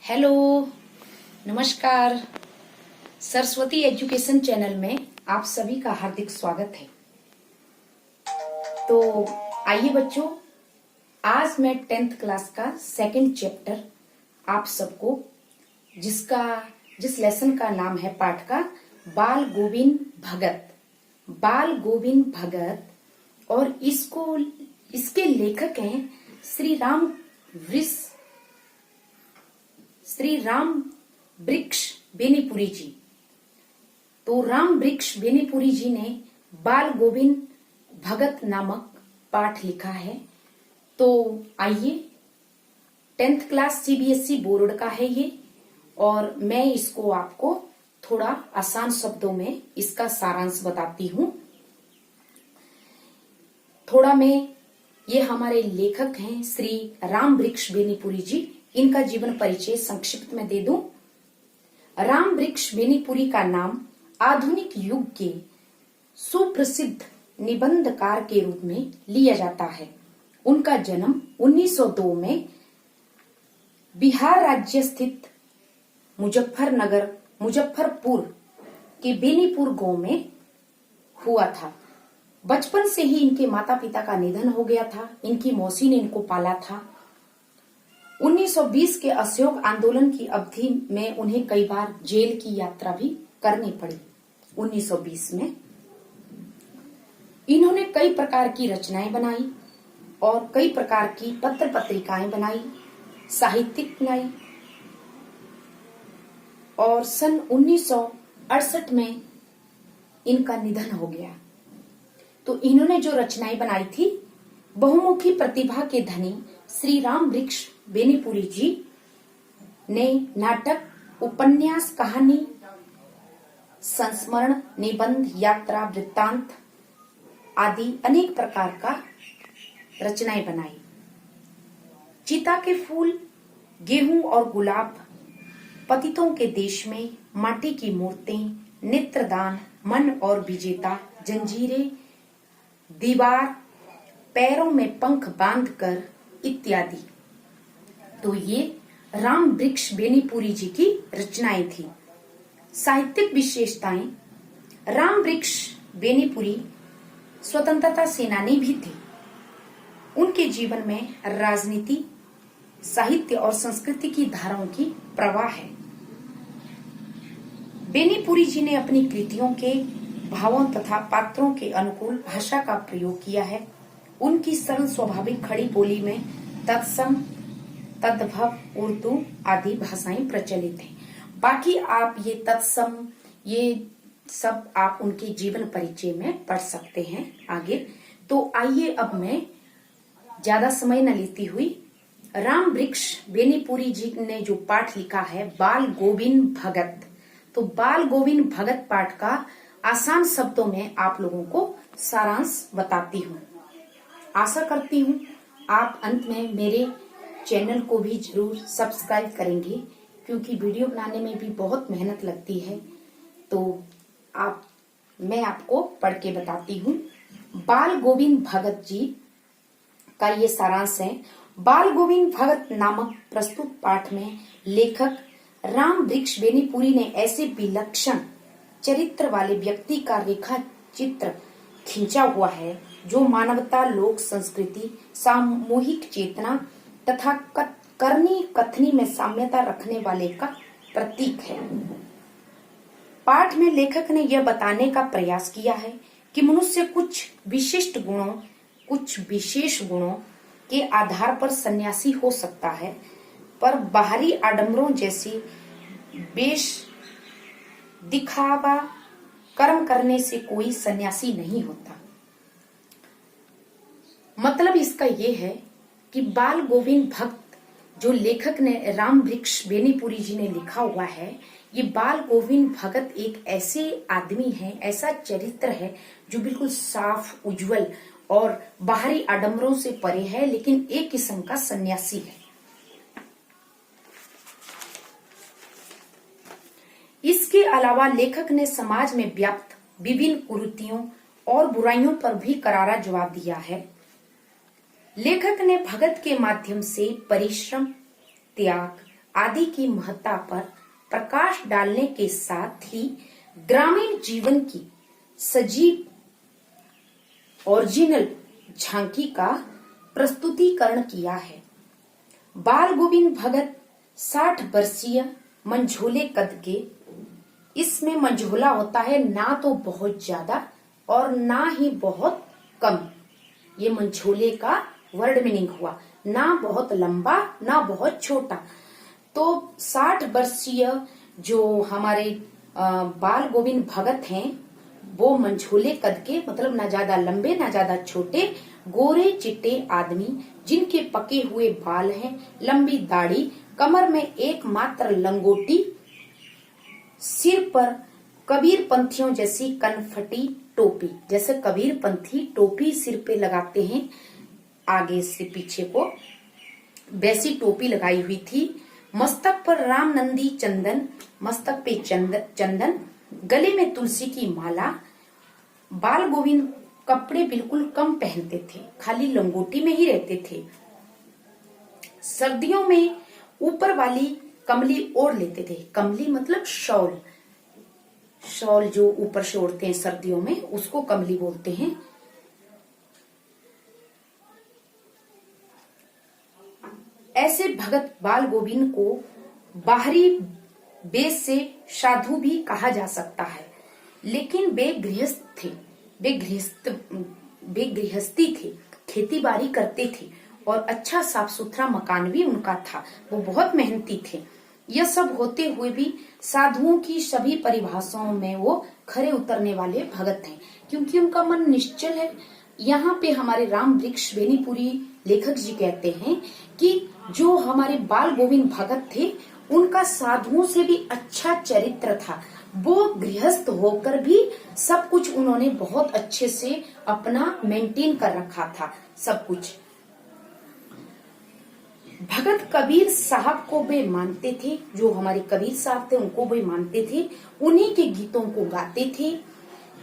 Hello, नमस्कार। Saraswati education channel में आप सभी का हार्दिक स्वागत है। तो आइए बच्चों, आज मैं 10th क्लास का सेकंड चैप्टर आप सबको जिस लेसन का नाम है पाठ का बाल गोविंद भगत और इसके लेखक हैं श्री राम वृक्ष बेनीपुरी जी। तो राम वृक्ष बेनीपुरी जी ने बाल गोविंद भगत नामक पाठ लिखा है। तो आइए, 10th क्लास सीबीएसई बोर्ड का है ये, और मैं इसको आपको थोड़ा आसान शब्दों में इसका सारांश बताती हूँ। ये हमारे लेखक हैं श्री राम वृक्ष बेनीपुरी जी। इनका जीवन परिचय संक्षिप्त में दे दूं। राम वृक्ष बेनीपुरी का नाम आधुनिक युग के सुप्रसिद्ध निबंधकार के रूप में लिया जाता है। उनका जन्म 1902 में बिहार राज्य स्थित मुजफ्फरपुर के बेनीपुर गांव में हुआ था। बचपन से ही इनके माता पिता का निधन हो गया था। इनकी मौसी ने इनको पाला था। 1920 के असहयोग आंदोलन की अवधि में उन्हें कई बार जेल की यात्रा भी करनी पड़ी। 1920 में इन्होंने कई प्रकार की रचनाएं बनाई और कई प्रकार की पत्र पत्रिकाएं बनाई, साहित्यिक बनाई, और सन 1968 में इनका निधन हो गया। तो इन्होंने जो रचनाएं बनाई थी, बहुमुखी प्रतिभा के धनी श्री राम वृक्ष बेनीपुरी जी ने नाटक, उपन्यास, कहानी, संस्मरण, निबंध, यात्रा, वृत्तांत आदि अनेक प्रकार का रचनाएं बनाई। चिता के फूल, गेहूं और गुलाब, पतितों के देश में, माटी की मूर्तें, नेत्रदान, मन और विजेता, जंजीरें, दीवार, पैरों में पंख बांधकर इत्यादि। तो ये राम वृक्ष बेनीपुरी जी की रचनाएं थी। साहित्यिक विशेषताएं, राम वृक्ष बेनीपुरी स्वतंत्रता सेनानी भी थे। उनके जीवन में राजनीति, साहित्य और संस्कृति की धाराओं की प्रवाह है। बेनीपुरी जी ने अपनी कृतियों के भावों तथा पात्रों के अनुकूल भाषा का प्रयोग किया है। उनकी सरल स्वाभाविक खड़ी बोली में तत्सम, तद्भव, उर्दू आदि भाषाएं प्रचलित हैं। बाकी आप ये तत्सम, ये सब आप उनके जीवन परिचय में पढ़ सकते हैं आगे। तो आइए, अब मैं ज्यादा समय न लेती हुई राम वृक्ष बेनीपुरी जी ने जो पाठ लिखा है बाल गोविंद भगत, तो बाल गोविंद भगत पाठ का आसान शब्दों में आप लोगों को सारांश बताती हूँ। आशा करती हूँ आप अंत में मेरे चैनल को भी जरूर सब्सक्राइब करेंगे, क्योंकि वीडियो बनाने में भी बहुत मेहनत लगती है। तो मैं आपको पढ़ के बताती हूँ। बाल गोविंद भगत जी का ये सारांश है। बाल गोविंद भगत नामक प्रस्तुत पाठ में लेखक राम वृक्ष बेनीपुरी ने ऐसे विलक्षण चरित्र वाले व्यक्ति का रेखा चित्र खींचा हुआ है जो मानवता, लोक संस्कृति, सामूहिक चेतना तथा करनी कथनी में साम्यता रखने वाले का प्रतीक है। पाठ में लेखक ने यह बताने का प्रयास किया है कि मनुष्य कुछ विशिष्ट गुणों, कुछ विशेष गुणों के आधार पर सन्यासी हो सकता है, पर बाहरी आडंबरों जैसी वेश दिखावा कर्म करने से कोई सन्यासी नहीं होता। मतलब इसका ये है कि बाल गोविंद भक्त जो लेखक ने राम वृक्ष बेनीपुरी जी ने लिखा हुआ है, ये बाल गोविंद भगत एक ऐसे आदमी है, ऐसा चरित्र है जो बिल्कुल साफ, उज्जवल और बाहरी आडंबरों से परे है, लेकिन एक किस्म का सन्यासी है। इसके अलावा लेखक ने समाज में व्याप्त विभिन्न कुरीतियों और बुराइयों पर भी करारा जवाब दिया है। लेखक ने भगत के माध्यम से परिश्रम, त्याग, आदि की महत्ता पर प्रकाश डालने के साथ ही ग्रामीण जीवन की सजीव ओरिजिनल झांकी का प्रस्तुतिकरण किया है। बाल गोविंद भगत 60 वर्षीय मंझोले कद के, इसमें मंझोला होता है ना तो बहुत ज्यादा और ना ही बहुत कम। ये मंझोले का वर्ड मीनिंग हुआ, ना बहुत लंबा ना बहुत छोटा। तो 60 वर्षीय जो हमारे बाल गोविंद भगत हैं वो मंझोले कद के, मतलब ना ज्यादा लंबे ना ज्यादा छोटे, गोरे चिट्टे आदमी जिनके पके हुए बाल हैं, लंबी दाढ़ी, कमर में एकमात्र लंगोटी, सिर पर कबीर पंथियों जैसी कनफटी टोपी, जैसे कबीर पंथी टोपी सिर पे लगाते हैं आगे से पीछे को, वैसी टोपी लगाई हुई थी। मस्तक पर राम नंदी चंदन, मस्तक पे चंदन, गले में तुलसी की माला। बाल गोविंद कपड़े बिल्कुल कम पहनते थे, खाली लंगोटी में ही रहते थे। सर्दियों में ऊपर वाली कमली ओढ़ लेते थे। कमली मतलब शॉल, शॉल जो ऊपर से ओढ़ते हैं सर्दियों में, उसको कमली बोलते हैं। ऐसे भगत बाल गोविंद को बाहरी बेस से साधु भी कहा जा सकता है, लेकिन वे गृहस्थ थे, वे गृहस्थी थे, खेती बाड़ी करते थे और अच्छा साफ सुथरा मकान भी उनका था। वो बहुत मेहनती थे। यह सब होते हुए भी साधुओं की सभी परिभाषाओं में वो खरे उतरने वाले भगत हैं, क्योंकि उनका मन निश्चल है। यहाँ पे हमारे राम वृक्ष बेनीपुरी लेखक जी कहते हैं कि जो हमारे बाल गोविंद भगत थे उनका साधुओं से भी अच्छा चरित्र था। वो गृहस्थ होकर भी सब कुछ उन्होंने बहुत अच्छे से अपना मेंटेन कर रखा था सब कुछ। भगत कबीर साहब को वे मानते थे, जो हमारे कबीर साहब थे उनको वे मानते थे, उन्हीं के गीतों को गाते थे,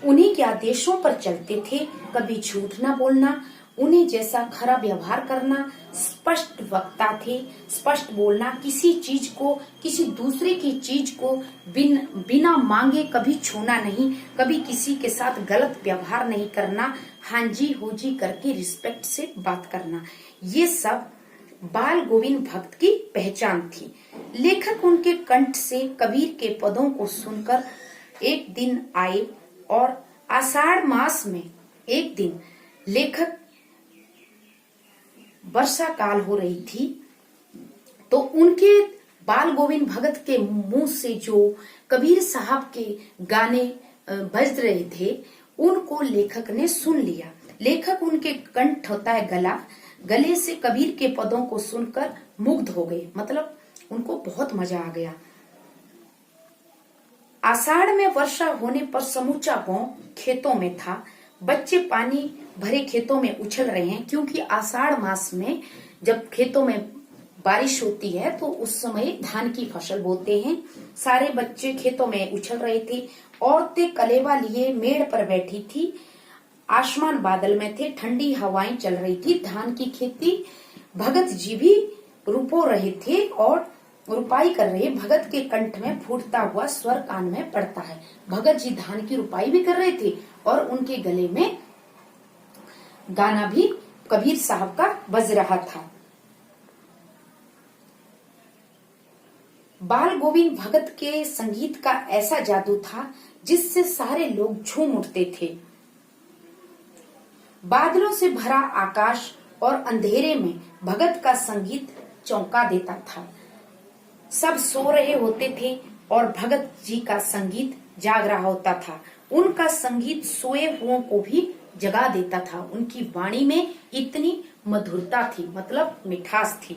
उन्हीं के आदेशों पर चलते थे, कभी झूठ ना बोलना, उन्हें जैसा खरा व्यवहार करना, स्पष्ट वक्ता थे, स्पष्ट बोलना, किसी चीज को, किसी दूसरे की चीज को बिना मांगे कभी छूना नहीं, कभी किसी के साथ गलत व्यवहार नहीं करना, हाँ जी हो जी करके रिस्पेक्ट से बात करना। ये सब बाल गोविंद भक्त की पहचान थी। लेखक उनके कंठ से कबीर के पदों को सुनकर एक दिन आए और आषाढ़ मास में एक दिन लेखक, वर्षा काल हो रही थी, तो उनके बाल गोविंद भगत के मुंह से जो कबीर साहब के गाने बज रहे थे उनको लेखक ने सुन लिया। लेखक उनके कंठ होता है गला, गले से कबीर के पदों को सुनकर मुग्ध हो गए, मतलब उनको बहुत मजा आ गया। आषाढ़ में वर्षा होने पर समूचा गांव खेतों में था। बच्चे पानी भरे खेतों में उछल रहे हैं, क्योंकि आषाढ़ मास में जब खेतों में बारिश होती है तो उस समय धान की फसल बोते हैं। सारे बच्चे खेतों में उछल रहे थे। औरतें कलेवा लिए मेड़ पर बैठी थी। आसमान बादल में थे, ठंडी हवाएं चल रही थी। धान की खेती भगत जी भी रुपो रहे थे और रुपाई कर रहे। भगत के कंठ में फूटता हुआ स्वर कान में पड़ता है। भगत जी धान की रुपाई भी कर रहे थे और उनके गले में गाना भी कबीर साहब का बज रहा था। बाल गोविंद भगत के संगीत का ऐसा जादू था जिससे सारे लोग झूम उठते थे। बादलों से भरा आकाश और अंधेरे में भगत का संगीत चौंका देता था। सब सो रहे होते थे और भगत जी का संगीत जाग रहा होता था। उनका संगीत सोए हुओं को भी जगा देता था। उनकी वाणी में इतनी मधुरता थी, मतलब मिठास थी।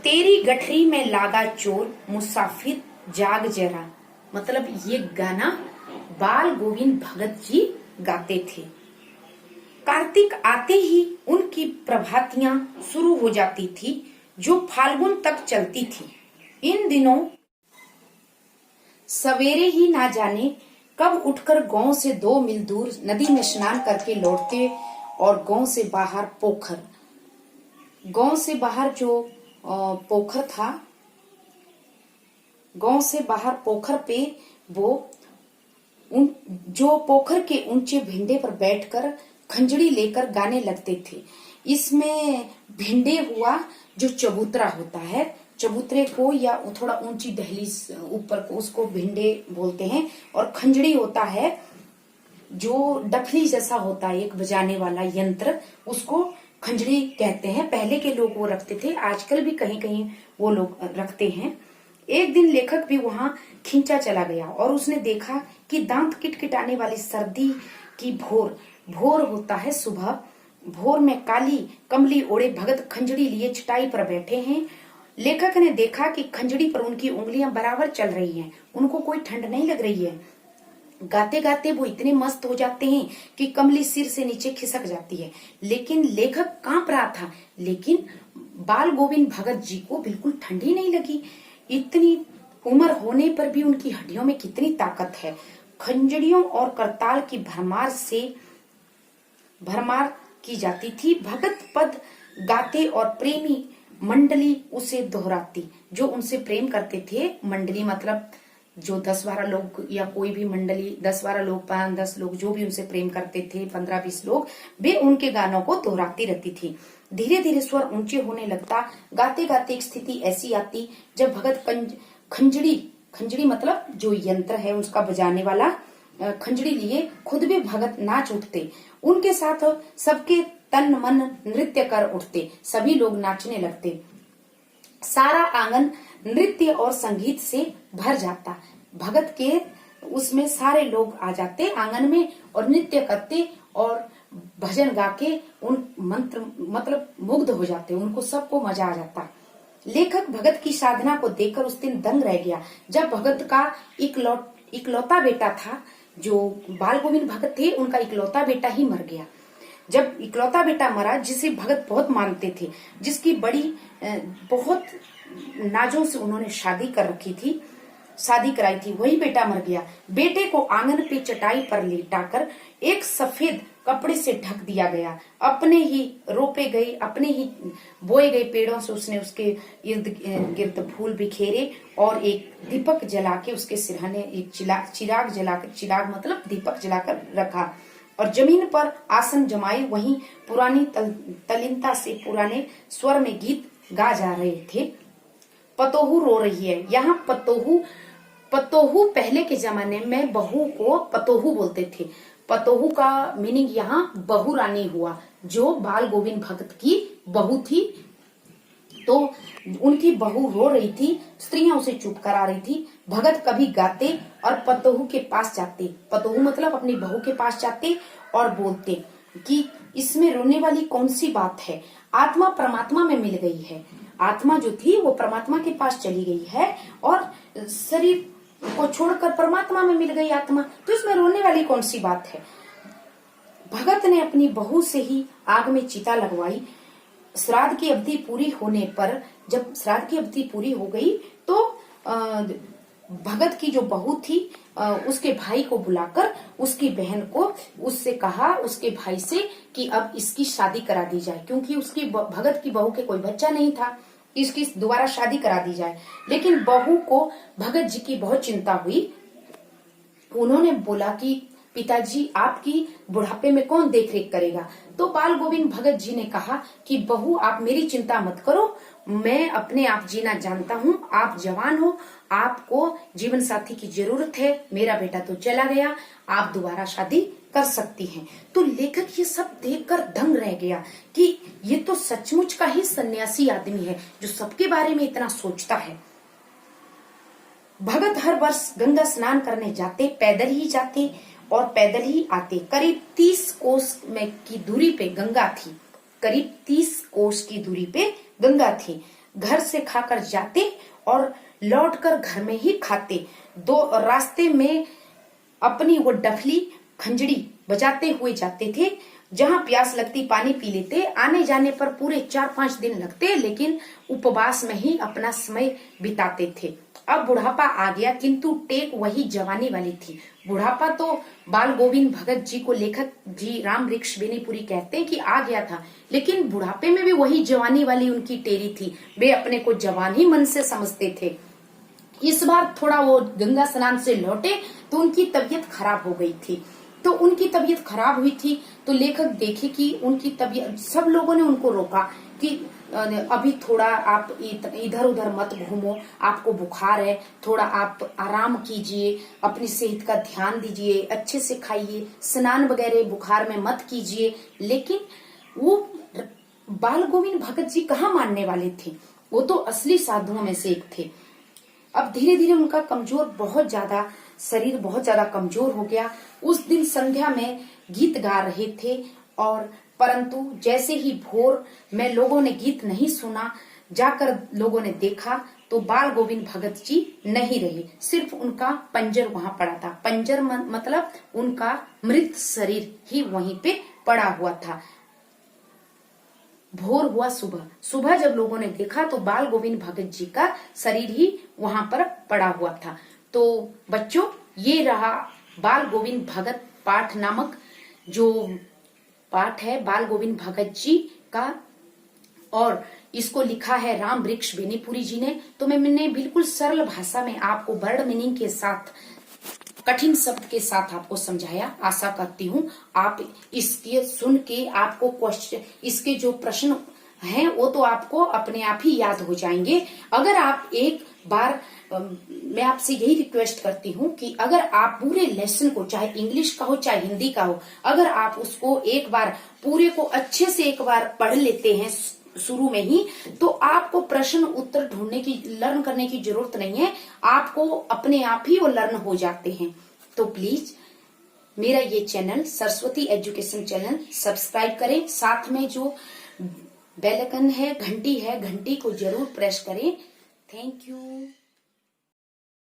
तेरी गठरी में लागा चोर, मुसाफिर जाग जरा, मतलब ये गाना बाल गोविंद भगत जी गाते थे। कार्तिक आते ही उनकी प्रभातियां शुरू हो जाती थी, जो फाल्गुन तक चलती थी। इन दिनों सवेरे ही ना जाने कब उठकर गांव से 2 मील दूर नदी में स्नान करके लौटते और गांव से बाहर पोखर। गांव से बाहर जो पोखर था, गांव से बाहर पोखर पे वो जो पोखर के ऊंचे भिंडे पर बैठकर खंजड़ी लेकर गाने लगते थे। इसमें भिंडे हुआ जो चबूतरा होता है, चबूतरे को या थोड़ा ऊंची दहलीज ऊपर को, उसको भिंडे बोलते हैं। और खंजड़ी होता है जो डफली जैसा होता है, एक बजाने वाला यंत्र, उसको खंजड़ी कहते हैं। पहले के लोग वो रखते थे, आजकल भी कहीं कहीं वो लोग रखते हैं। एक दिन लेखक भी वहां खींचा चला गया और उसने देखा कि दांत किटकिटाने वाली सर्दी की भोर, भोर होता है सुबह, भोर में काली कमली ओढ़े भगत खंजड़ी लिए चटाई पर बैठे हैं। लेखक ने देखा कि खंजड़ी पर उनकी उंगलियां बराबर चल रही हैं, उनको कोई ठंड नहीं लग रही है। गाते गाते वो इतने मस्त हो जाते हैं कि कमली सिर से नीचे खिसक जाती है। लेकिन लेखक कांप रहा था, लेकिन बाल गोविंद भगत जी को बिल्कुल ठंडी नहीं लगी। इतनी उम्र होने पर भी उनकी हड्डियों में कितनी ताकत है। खंजड़ियों और करताल की भरमार की जाती थी। भगत पद गाते और प्रेमी मंडली उसे दोहराती। जो उनसे प्रेम करते थे, मंडली मतलब जो 10-12 लोग या कोई भी मंडली, 10-12 लोग, 5-10 लोग जो भी उनसे प्रेम करते थे, 15-20 लोग, वे उनके गानों को दोहराती रहती थी। धीरे धीरे स्वर ऊंचे होने लगता। गाते गाते एक स्थिति ऐसी आती जब भगत खंजड़ी मतलब जो यंत्र है उसका बजाने वाला, खंजड़ी लिए खुद भी भगत नाच उठते। उनके साथ सबके तन मन नृत्य कर उठते, सभी लोग नाचने लगते। सारा आंगन नृत्य और संगीत से भर जाता। भगत के उसमें सारे लोग आ जाते आंगन में और नृत्य करते और भजन गा के उन मंत्र मतलब मुग्ध हो जाते, उनको सबको मजा आ जाता। लेखक भगत की साधना को देखकर उस दिन दंग रह गया। जब भगत का इकलौता बेटा था, जो बाल गोविंद भगत थे, उनका इकलौता बेटा ही मर गया। जब इकलौता बेटा मरा, जिसे भगत बहुत मानते थे, जिसकी बड़ी बहुत नाजों से उन्होंने शादी कराई थी, वही बेटा मर गया। बेटे को आंगन पे चटाई पर लेटाकर एक सफेद कपड़े से ढक दिया गया। अपने ही बोए गए पेड़ों से उसने उसके इर्द गिर्द फूल बिखेरे और एक दीपक जला के उसके सिरहाने एक चिराग मतलब दीपक जलाकर रखा और जमीन पर आसन जमाए वहीं पुरानी तल्लीनता से पुराने स्वर में गीत गा जा रहे थे। पतोहू रो रही है। यहाँ पतोहू पहले के जमाने में बहू को पतोहू बोलते थे। पतोहू का मीनिंग यहाँ बहू रानी हुआ। जो बाल गोविंद भगत की बहू थी, तो उनकी बहू रो रही थी, स्त्रियां उसे चुप करा रही थी। भगत कभी गाते और पतोहू के पास जाते, पतोहू मतलब अपनी बहू के पास जाते और बोलते कि इसमें रोने वाली कौन सी बात है, आत्मा परमात्मा में मिल गई है। आत्मा जो थी वो परमात्मा के पास चली गई है और शरीर को छोड़कर परमात्मा में मिल गई आत्मा, तो इसमें रोने वाली कौन सी बात है। भगत ने अपनी बहू से ही आग में चिता लगवाई। श्राद्ध की अवधि पूरी होने पर, जब श्राद्ध की अवधि पूरी हो गई, तो भगत की जो बहू थी उसके भाई को बुलाकर उसकी बहन को उससे कहा, उसके भाई से, कि अब इसकी शादी करा दी जाए, क्योंकि उसकी भगत की बहू के कोई बच्चा नहीं था, इसकी दोबारा शादी करा दी जाए। लेकिन बहू को भगत जी की बहुत चिंता हुई। उन्होंने बोला कि पिताजी, आपकी बुढ़ापे में कौन देखरेख करेगा। तो बाल गोविंद भगत जी ने कहा कि बहू, आप मेरी चिंता मत करो, मैं अपने आप जीना जानता हूँ, आप जवान हो, आपको जीवन साथी की जरूरत है, मेरा बेटा तो चला गया, आप दोबारा शादी कर सकती हैं। तो लेखक ये सब देखकर दंग रह गया कि ये तो सचमुच का ही सन्यासी आदमी है जो सबके बारे में इतना सोचता है। भगत हर वर्ष गंगा स्नान करने जाते, पैदल ही जाते और पैदल ही आते। करीब 30 कोस में की दूरी पे गंगा थी, करीब 30 कोस की दूरी पे गंगा थी। घर से खाकर जाते और लौटकर घर में ही खाते। दो रास्ते में अपनी वो डफली खंजड़ी बजाते हुए जाते थे। जहां प्यास लगती पानी पी लेते। आने जाने पर पूरे 4-5 दिन लगते, लेकिन उपवास में ही अपना समय बिताते थे। अब बुढ़ापा आ गया, किंतु टेक वही जवानी वाली थी। बुढ़ापा तो बाल गोविंद भगत जी को लेखक जी राम वृक्ष बेनीपुरी कहते हैं कि आ गया था, लेकिन बुढ़ापे में भी वही जवानी वाली उनकी टेरी थी। वे अपने को जवान ही मन से समझते थे। इस बार थोड़ा वो गंगा स्नान से लौटे तो उनकी तबीयत खराब हो गई थी। तो उनकी तबीयत खराब हुई थी तो लेखक देखे कि उनकी तबीयत, सब लोगों ने उनको रोका कि अभी थोड़ा आप इधर उधर मत घूमो, आपको बुखार है, थोड़ा आप आराम कीजिए, अपनी सेहत का ध्यान दीजिए, अच्छे से खाइए, स्नान वगैरह बुखार में मत कीजिए। लेकिन वो बाल गोविंद भगत जी कहाँ मानने वाले थे, वो तो असली साधुओं में से एक थे। अब धीरे धीरे उनका शरीर बहुत ज्यादा कमजोर हो गया। उस दिन संध्या में गीत गा रहे थे और परंतु जैसे ही भोर में लोगों ने गीत नहीं सुना, जाकर लोगों ने देखा तो बाल गोविंद भगत जी नहीं रहे, सिर्फ उनका पंजर वहां पड़ा था। पंजर मतलब उनका मृत शरीर ही वहीं पे पड़ा हुआ था। भोर हुआ, सुबह जब लोगों ने देखा तो बाल गोविंद भगत जी का शरीर ही वहां पर पड़ा हुआ था। तो बच्चों, ये रहा बाल गोविंद भगत पाठ नामक जो पाठ है बाल गोविंद भगत जी का, और इसको लिखा है राम वृक्ष बेनीपुरी जी ने। तो मैंने बिल्कुल सरल भाषा में आपको वर्ड मीनिंग के साथ, कठिन शब्द के साथ आपको समझाया। आशा करती हूँ आप इसके सुन के आपको क्वेश्चन, इसके जो प्रश्न हैं वो तो आपको अपने आप ही याद हो जाएंगे। अगर आप एक बार, मैं आपसे यही रिक्वेस्ट करती हूँ कि अगर आप पूरे लेसन को, चाहे इंग्लिश का हो चाहे हिंदी का हो, अगर आप उसको एक बार पूरे को अच्छे से एक बार पढ़ लेते हैं शुरू में ही, तो आपको प्रश्न उत्तर ढूंढने की, लर्न करने की जरूरत नहीं है, आपको अपने आप ही वो लर्न हो जाते हैं। तो प्लीज मेरा ये channel Saraswati education channel subscribe करें, साथ में जो बेल आइकन है, घंटी है, घंटी को जरूर प्रेस करें। Thank you.